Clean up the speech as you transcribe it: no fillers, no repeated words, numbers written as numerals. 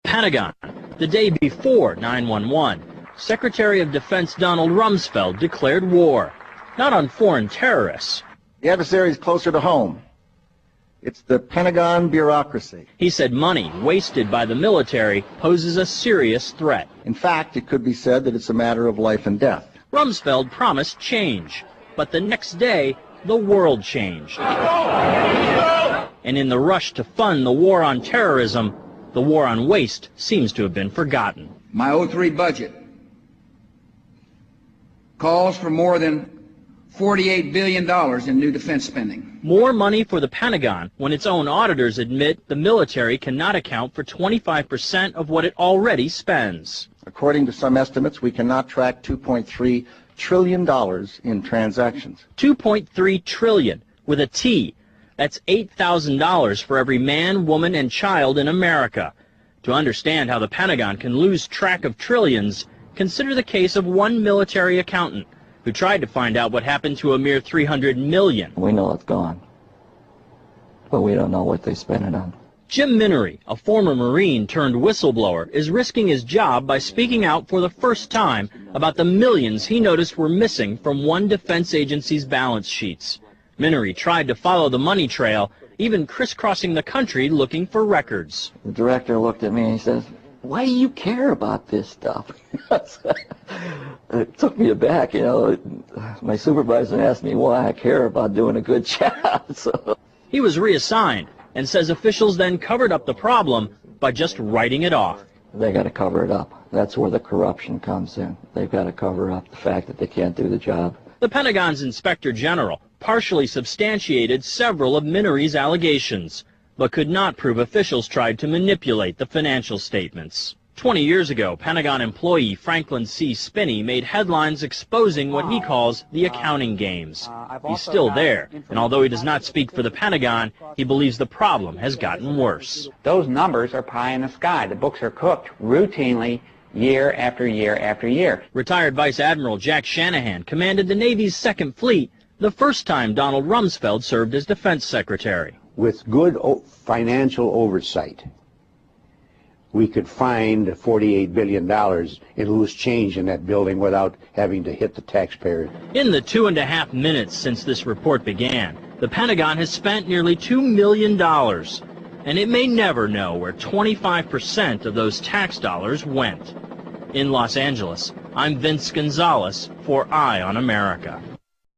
Pentagon. The day before 9/11, Secretary of Defense Donald Rumsfeld declared war, not on foreign terrorists. The adversary is closer to home. It's the Pentagon bureaucracy. He said money wasted by the military poses a serious threat. In fact, it could be said that it's a matter of life and death. Rumsfeld promised change, but the next day, the world changed. And in the rush to fund the war on terrorism, the war on waste seems to have been forgotten. My 03 budget calls for more than $48 billion in new defense spending. More money for the Pentagon when its own auditors admit the military cannot account for 25% of what it already spends. According to some estimates, we cannot track $2.3 trillion in transactions. $2.3 trillion with a T. That's $8,000 for every man, woman, and child in America. To understand how the Pentagon can lose track of trillions, consider the case of one military accountant who tried to find out what happened to a mere $300 million. We know it's gone, but we don't know what they spent it on. Jim Minery, a former Marine turned whistleblower, is risking his job by speaking out for the first time about the millions he noticed were missing from one defense agency's balance sheets. Minery tried to follow the money trail, even crisscrossing the country looking for records. The director looked at me and he says, "Why do you care about this stuff?" It took me aback, you know. My supervisor asked me why I care about doing a good job. So. He was reassigned and says officials then covered up the problem by just writing it off. They got to cover it up. That's where the corruption comes in. They've got to cover up the fact that they can't do the job. The Pentagon's Inspector General partially substantiated several of Minery's allegations, but could not prove officials tried to manipulate the financial statements. 20 years ago, Pentagon employee Franklin C. Spinney made headlines exposing what he calls the accounting games. He's still there, and although he does not speak for the Pentagon, he believes the problem has gotten worse. Those numbers are pie in the sky. The books are cooked routinely year after year after year. Retired Vice Admiral Jack Shanahan commanded the Navy's Second Fleet the first time Donald Rumsfeld served as Defense Secretary. With good financial oversight, we could find $48 billion in loose change in that building without having to hit the taxpayer. In the 2.5 minutes since this report began, the Pentagon has spent nearly $2 million, and it may never know where 25% of those tax dollars went. In Los Angeles, I'm Vince Gonzalez for Eye on America.